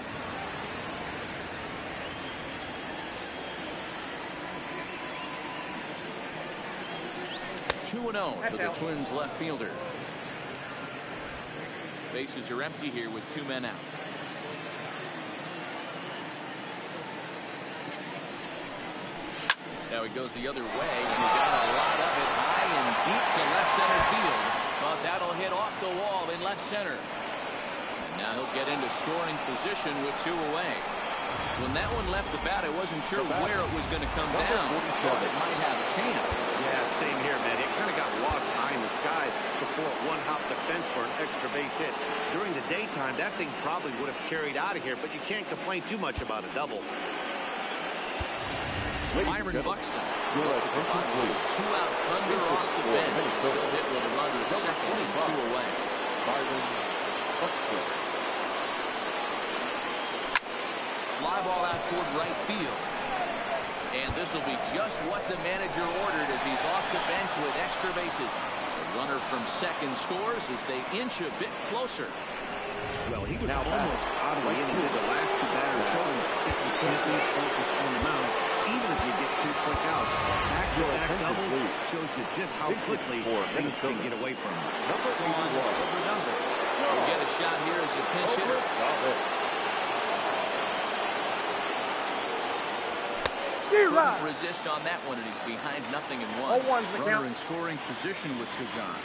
To the Twins left fielder. Bases are empty here with 2 men out. Now he goes the other way, and he got a lot of it high and deep to left center field. But that'll hit off the wall in left center. And now he'll get into scoring position with 2 away. When that one left the bat, I wasn't sure where it was going to come down. Thought it might have a chance. Yeah, same here, man. It kind of got lost high in the sky before it one-hopped the fence for an extra base hit. During the daytime, that thing probably would have carried out of here, but you can't complain too much about a double. Byron Buxton. 2 out under off the bench. Still hit with a runner at second and 2 away. Byron Buxton. fly ball out toward right field. And this will be just what the manager ordered as he's off the bench with extra bases. The runner from second scores as they inch a bit closer. Well, he was almost out of the inning. The last two batters showing if you can't lose focus on the mound, even if you get 2 quick outs. Back-to-back doubles shows you just how quickly things can get away from him. We'll get a shot here as a pinch hitter. Couldn't resist on that one, and he's behind 0-1. Runner in scoring position with Sugan.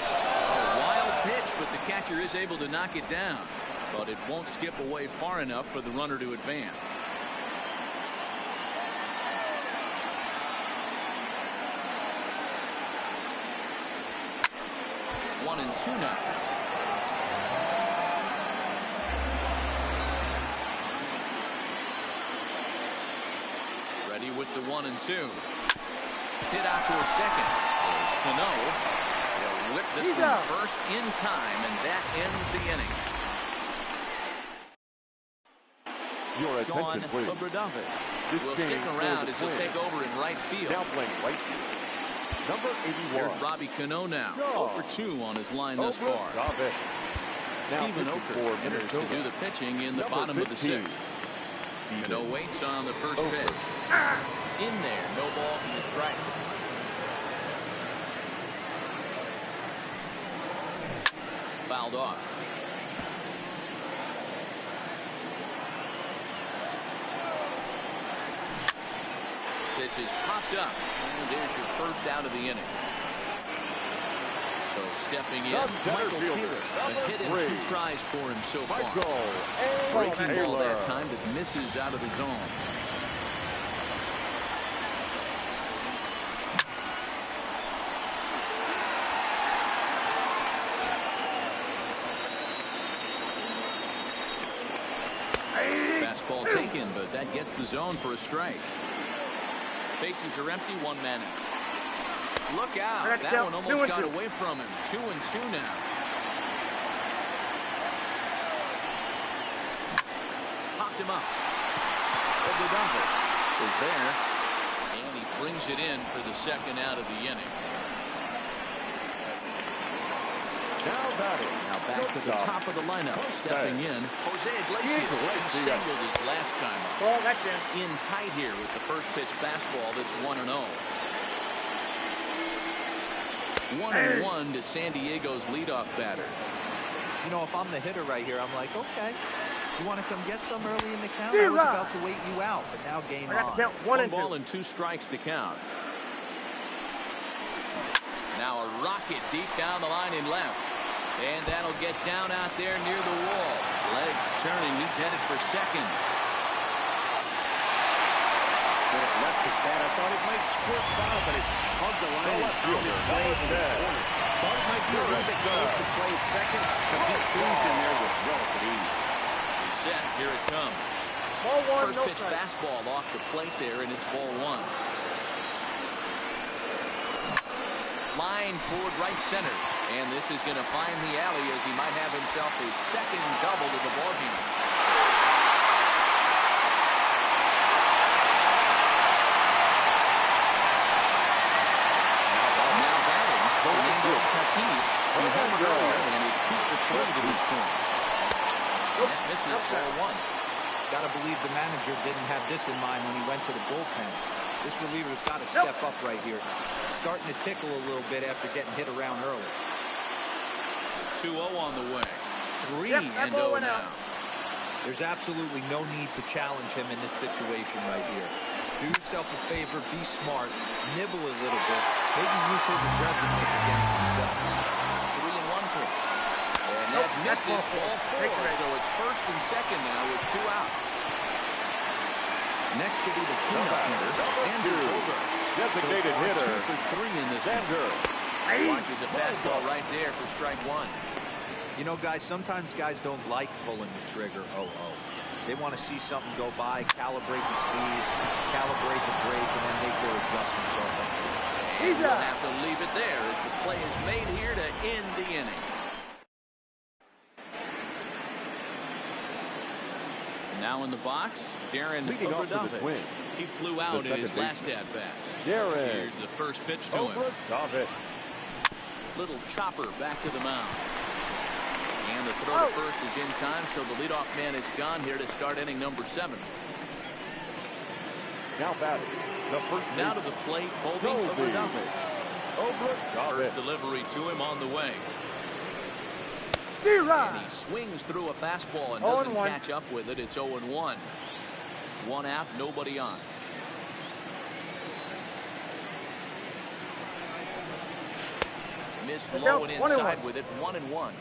A wild pitch, but the catcher is able to knock it down. But it won't skip away far enough for the runner to advance. 1-2 now. Ready with the 1-2. Hit out towards second. There's Cano. They'll whip this one first in time, and that ends the inning. Your attention, please. Will stick around as he'll take over in right field. Now playing right field. Number 81. Here's Robbie Cano now. 0-2 on his line thus far. Stephen Oker enters to do the pitching in the bottom of the sixth. Cano waits on the first pitch. In there, no ball for the strike. Fouled off. Pitch is popped up, and there's your first out of the inning. So stepping in, Michael Taylor, a hit in 2 tries for him so far. Breaking ball that time that misses out of the zone. Fastball taken, but that gets the zone for a strike. Bases are empty, 1 man out. Look out. That one almost got away from him. 2-2 now. Popped him up. Obrigado is there. And he brings it in for the second out of the inning. Now batting. Now back to the top of the lineup. Stepping in, Jose Iglesias singled his last time up. In tight here with the first pitch fastball that's 1-0. 1-1 to San Diego's leadoff batter. You know, if I'm the hitter right here, I'm like, okay, you want to come get some early in the count? I was about to wait you out, but now game on. 1 ball and 2 strikes to count. Now a rocket deep down the line in left. And that'll get down out there near the wall. Legs turning. He's headed for second. When it left his bat, I thought it might squirt foul, but it hugged the line and found its way in the corner. Thought it might be a little bit close to play second, but he cruised in there with relative ease. Set. Here it comes. First pitch fastball off the plate there, and it's ball 1. Line toward right center. And this is going to find the alley as he might have himself his second double to the ballgame. Now batting, Fernando Tatis. He homered earlier and is 2 for 3 to this point. That misses ball 1. Got to believe the manager didn't have this in mind when he went to the bullpen. This reliever's got to step up right here. Starting to tickle a little bit after getting hit around early. 2-0 on the way. 3-0 now. There's absolutely no need to challenge him in this situation right here. Do yourself a favor, be smart, nibble a little bit, maybe use his aggressiveness against himself. 3-1 for him. And that misses ball 4, so it's first and second now with 2 out. Next to be the cleanup hitter, Xander Bogaerts. Designated hitter. 2 for 3 in this Xander. Watches a fastball right there for strike 1. You know, guys, sometimes guys don't like pulling the trigger. They want to see something go by, calibrate the speed, calibrate the brake, and then make their adjustments. And we'll have to leave it there as the play is made here to end the inning. Now in the box, Darren Obradovich. He flew out in his last at-bat. Here's the first pitch to him. Little chopper back to the mound. And the throw to first is in time, so the leadoff man is gone here to start inning number 7. Now batting. Now to the plate, holding Obradovich. First delivery to him on the way. And he swings through a fastball and doesn't catch up with it. It's 0-1. One out, nobody on. Missed low and inside with it. 1-1.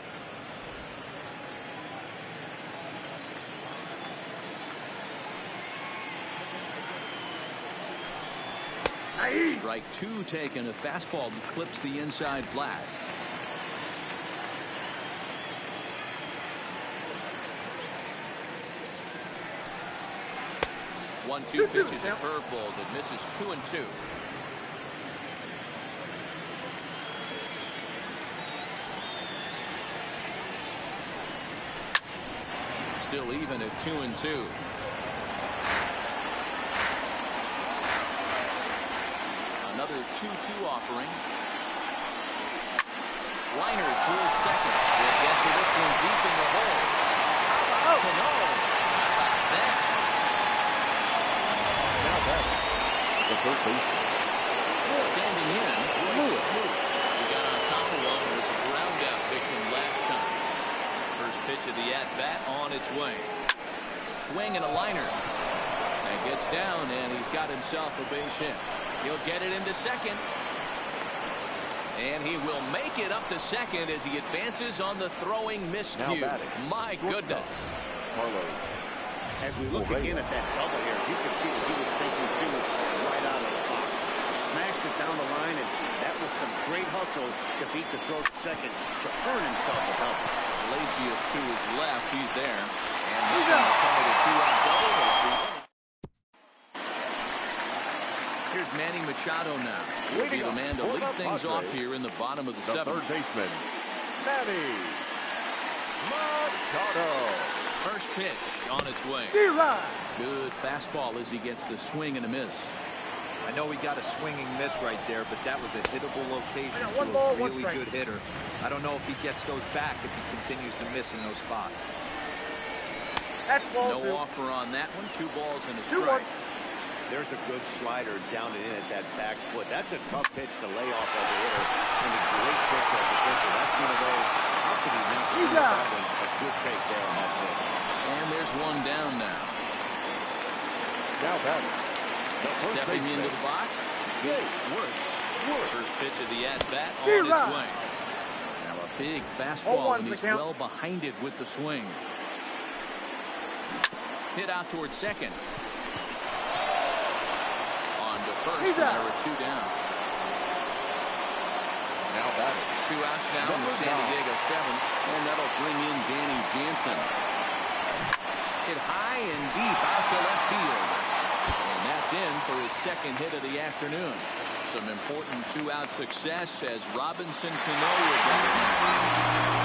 Strike 2 taken. A fastball that clips the inside flat. One-two pitch is a curveball that misses 2-2. Still even at 2-2. Another 2-2 offering. Liner towards second. We'll get to this one deep in the hole. Oh, no. How about that? The first base. Standing in, Lewis. He got on top of one. Was a ground out victim last time. First pitch of the at-bat on its way. Swing and a liner. And gets down, and he's got himself a base hit. He'll get it into second. And he will make it up to second as he advances on the throwing miscue. My goodness. As we look again at that double here, you can see what he was thinking too right out of the box. Smashed it down the line, and that was some great hustle to beat the throw to second to earn himself a help. Iglesias to his left, he's there. And he's going to try the 2-out double. Here's Manny Machado now. He'll be the man to lead things off here in the bottom of the 7th. Third baseman, Manny Machado. First pitch on its way. Good fastball as he gets the swing and a miss. I know he got a swinging miss right there, but that was a hittable location to a really good hitter. I don't know if he gets those back if he continues to miss in those spots. No offer on that one. 2 balls and a strike. There's a good slider down and in at that back foot. That's a tough pitch to lay off of the hitter. And a great pitch as a pitcher. That's one of those. How could he not see that one? A good take there on that pitch. And there's one down now. Now batting. Stepping into the box. Worth. First pitch of the at-bat on its way. Now a big fastball, and he's well behind it with the swing. Hit out towards second. On to first. There are 2 down. Now batting. 2 outs now in the San Diego 7th. And that'll bring in Danny Jansen. Hit high and deep out to left field. And that's in for his second hit of the afternoon. Some important 2-out success as Robinson Cano will get it now.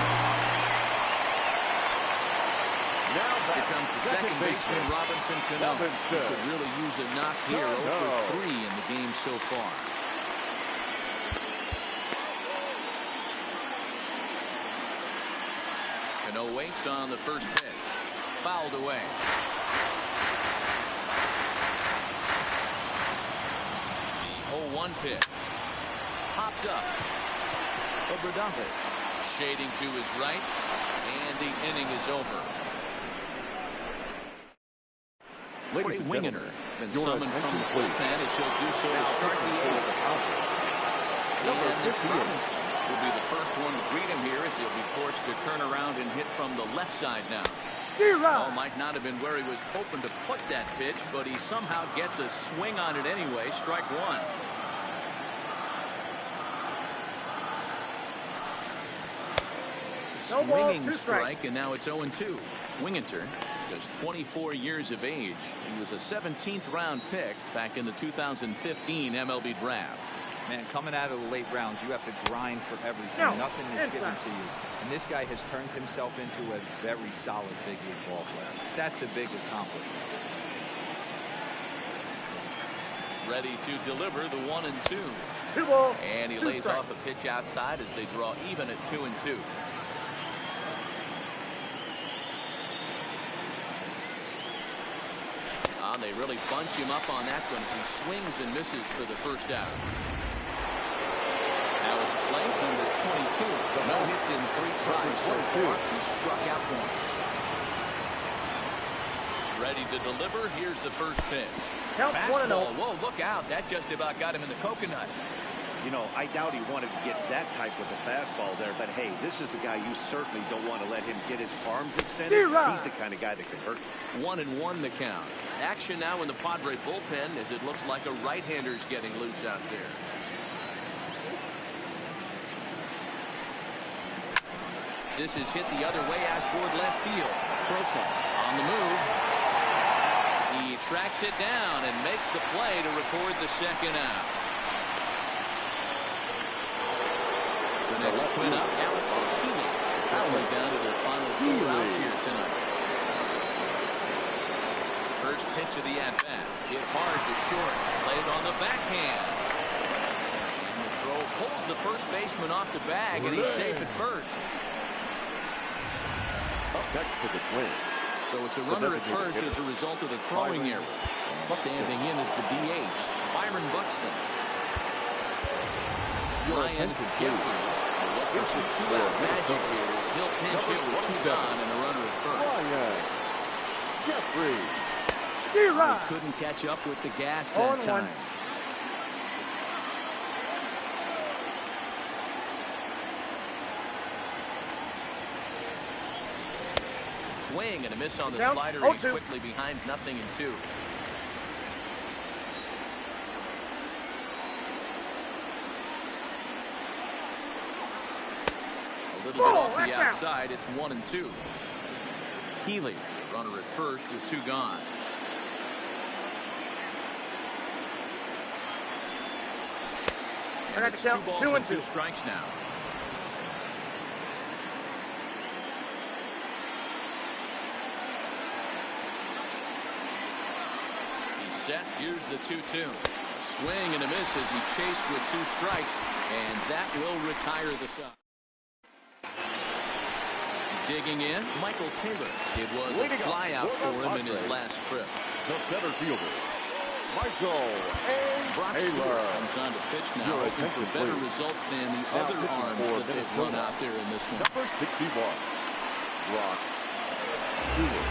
Here comes the second baseman, Robinson Cano. He could really use a knock here. 0 for 3 in the game so far. Cano waits on the first pitch. Fouled away. Oh, 1 pitch. Popped up. Obradovich shading to his right. And the inning is over. Trey Wingeter been summoned from the bullpen as he'll do so to start the 8th. And Robinson will be the first one to greet him here as he'll be forced to turn around and hit from the left side now. Ball might not have been where he was hoping to put that pitch, but he somehow gets a swing on it anyway. Strike 1. Swinging strike, and now it's 0-2. Wingeter, just 24 years of age. He was a 17th round pick back in the 2015 MLB draft. Man, coming out of the late rounds, you have to grind for everything. No, Nothing is given inside. to you. And this guy has turned himself into a very solid big league ball player. That's a big accomplishment. Ready to deliver the 1-2. 2 balls. And he 2 lays strikes. off a pitch outside as they draw even at 2-2. They really bunch him up on that one as he swings and misses for the first out. Now it's blank number 22. No hits in 3 tries so far. He struck out once. Ready to deliver. Here's the first pitch. Count 1-0. Fastball. Whoa, look out. That just about got him in the coconut. You know, I doubt he wanted to get that type with the fastball there, but hey, this is a guy you certainly don't want to let him get his arms extended. He's the kind of guy that can hurt you. 1-1 the count. Action now in the Padre bullpen as it looks like a right-hander's getting loose out there. This is hit the other way out toward left field. Croson on the move. He tracks it down and makes the play to record the second out. The next twin up, Alex Healy. Traveling down to their final 4 outs here tonight. First pitch of the at-bat. Hit hard to short. Played on the backhand. And the throw pulls the first baseman off the bag, and he's safe at first. Up next to the Twins. So it's a runner at first as a result of the throwing error. Standing in is the DH, Byron Buxton. Ryan Jeffries. It's a 2-out magic here as he'll pinch hit with 2 gone and a runner at first. Ryan Jeffries. He couldn't catch up with the gas that time. Swing and a miss on the slider. He's quickly behind 0-2. A little bit off the outside. It's 1-2. Healy, runner at first with 2 gone. And it's 2 balls and 2 strikes now. He's set. Here's the 2-2. Swing and a miss as he chased with 2 strikes, and that will retire the side. Digging in, Michael Taylor. It was a flyout for him in his last trip. The center fielder, Michael Brock Taylor comes on to pitch now, hoping for better results than the other arms that they've run out there in this one. Number 61, Brock Taylor.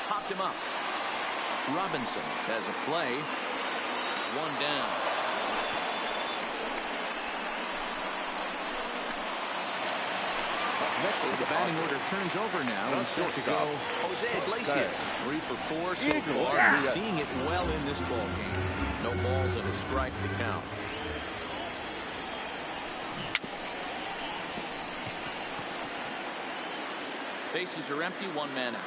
Popped him up. Robinson has a play. 1 down. The batting order turns over now and set to go Jose Iglesias. 3 for 4 so far. He's seeing it well in this ball game. No balls and a strike to count. Bases are empty. 1 man out.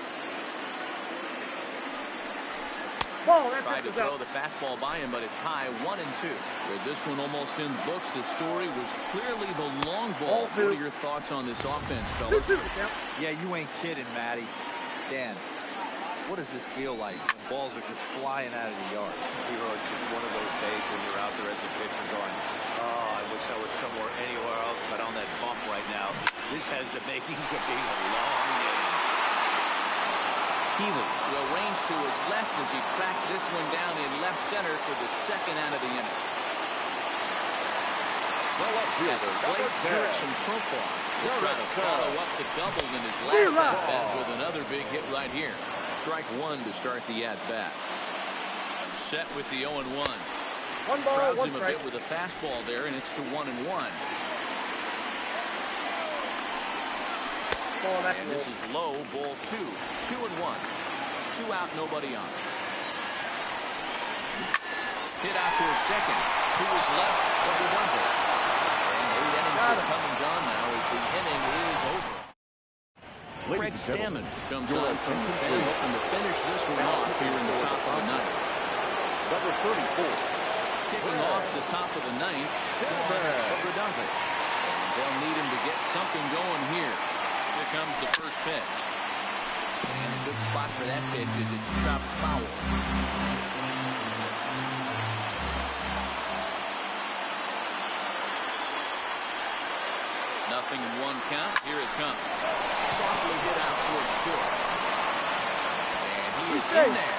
Tried to throw the fastball by him, but it's high. 1-2. With this one almost in books, the story was clearly the long ball. What are your thoughts on this offense, fellas? Yeah, you ain't kidding, Matty. Dan, what does this feel like when balls are just flying out of the yard? It's just one of those days when you're out there as a pitcher going, oh, I wish I was somewhere anywhere else but on that bump right now. This has the makings of being a long game. Healy will range to his left as he tracks this one down in left center for the second out of the inning. Well, up fielder, number 10. Jurickson Profar will try to follow up the double in his last at-bat with another big hit right here. Strike 1 to start the at-bat. Set with the 0-1. 1 ball, Crowds 1 him a strike. bit with a fastball there, and it's to 1-1. And this is low, ball 2. 2-1. 2 out, nobody on. Hit out towards second. To his left, double wonder. And 8 innings have come and gone now as the inning is over. Craig Stammen comes on from the pen, looking to finish this one off here in the top of the ninth. Number 34. Kicking off the top of the ninth, Padres. And they'll need him to get something going here. Here comes the first pitch. And a good spot for that pitch is it's chopped foul. Nothing in one count. Here it comes. Softly hit out towards short. And he is in there.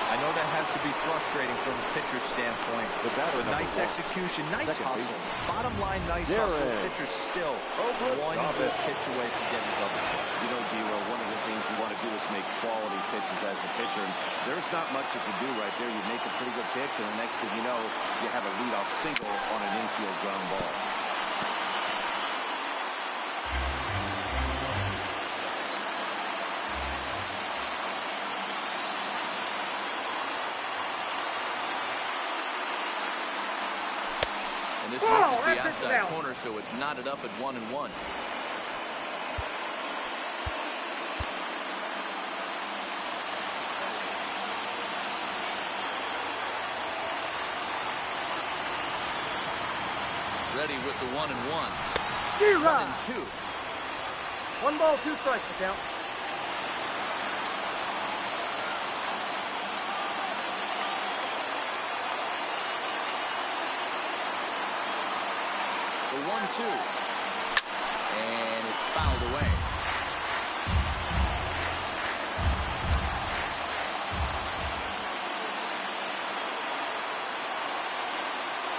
I know that has to be frustrating from a pitcher's standpoint. But nice execution, nice hustle. Bottom line, nice hustle. Pitcher's still one good pitch away from getting double. You know, Zero, one of the things you want to do is make quality pitches as a pitcher. And there's not much you can do right there. You make a pretty good pitch, and the next thing you know, you have a leadoff single on an infield ground ball. And this misses the outside corner, so it's knotted up at 1-1. Ready with the 1-1. 1-2. 1 ball, 2 strikes to count. The 1-2. And it's fouled away.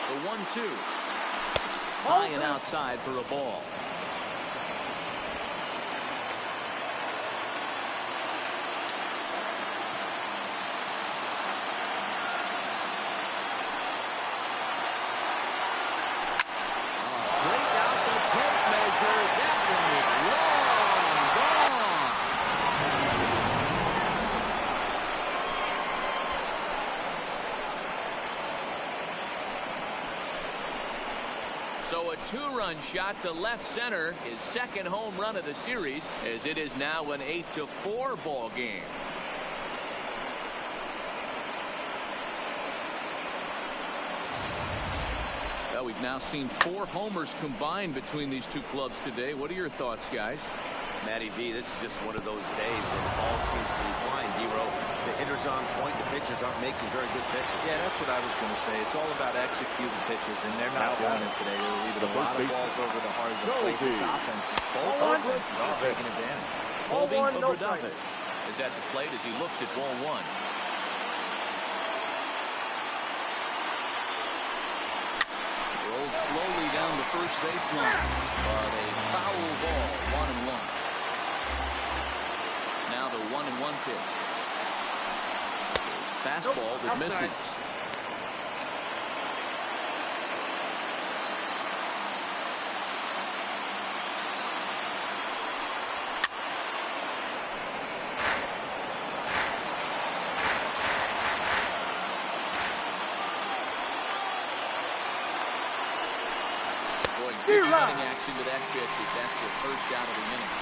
The 1-2. High and outside for a ball. So a 2-run shot to left center, his second home run of the series, as it is now an 8-4 ball game. Well, we've now seen 4 homers combined between these two clubs today. What are your thoughts, guys? Matty V, this is just one of those days when all seems to be fine, Dero. The hitter's on point, the pitchers aren't making very good pitches. Yeah, that's what I was going to say. It's all about executing pitches, and they're not doing it today. They're leaving a lot of balls over the heart of the plate. This offense, both offenses are taking advantage. Holding for Padres is at the plate as he looks at ball 1. Rolled slowly down the first baseline, but a foul ball, 1-1. Now the 1-1 pitch. Fastball that misses. Boy, good running action to that pitch as that's the first out of the inning.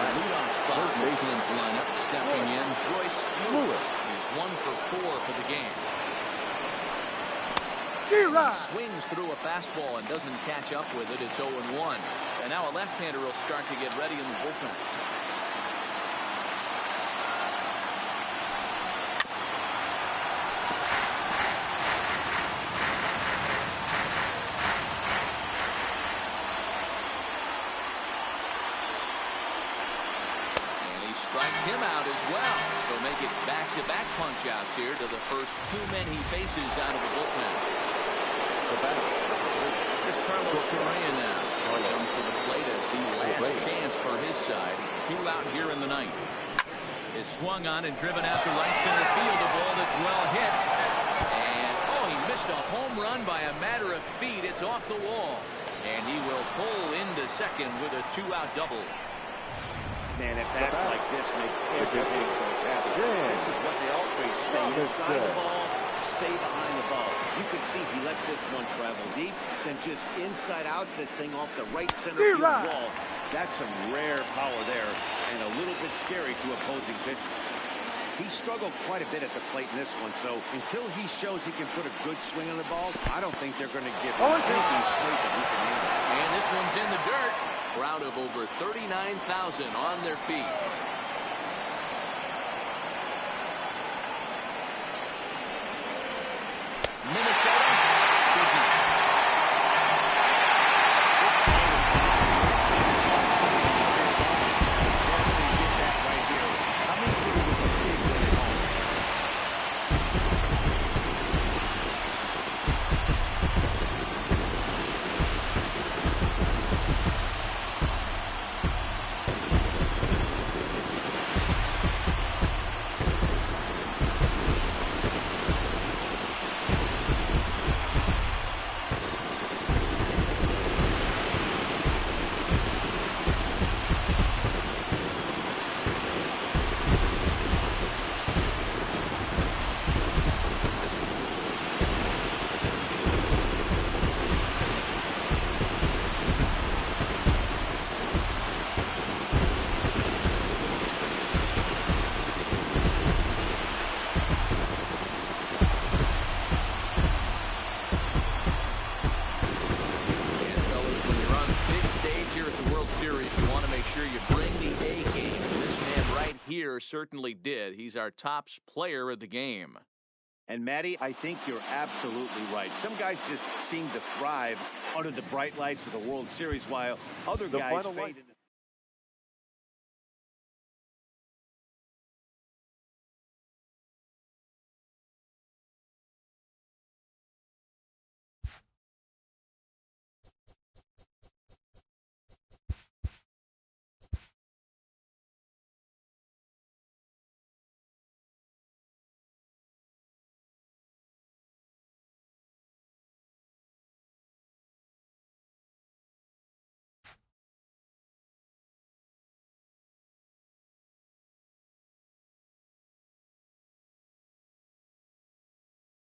Leadoff spot. Baseman's lineup stepping in. Royce Lewis is 1 for 4 for the game. He swings through a fastball and doesn't catch up with it. It's 0-1. And now a left-hander will start to get ready in the bullpen. Strikes him out as well. So make it back-to-back punch-outs here to the first 2 men he faces out of the bullpen. Here's Carlos Correa now. Comes to the plate at the last chance for his side. 2 out here in the ninth. Is swung on and driven out to right center field. A ball that's well hit. And, oh, he missed a home run by a matter of feet. It's off the wall. And he will pull into second with a 2-out double. Man, if that's like this, make every hitting coach happy. This is what the outrage stay inside the ball, stay behind the ball. You can see he lets this one travel deep, then just inside outs this thing off the right center field wall. That's some rare power there and a little bit scary to opposing pitchers. He struggled quite a bit at the plate in this one, so until he shows he can put a good swing on the ball, I don't think they're going to give him anything straight that he can handle. And this one's in the dirt. Crowd of over 39,000 on their feet. Minnesota. Here certainly did. He's our top player of the game. And Matty, I think you're absolutely right. Some guys just seem to thrive under the bright lights of the World Series, while other guys fade in the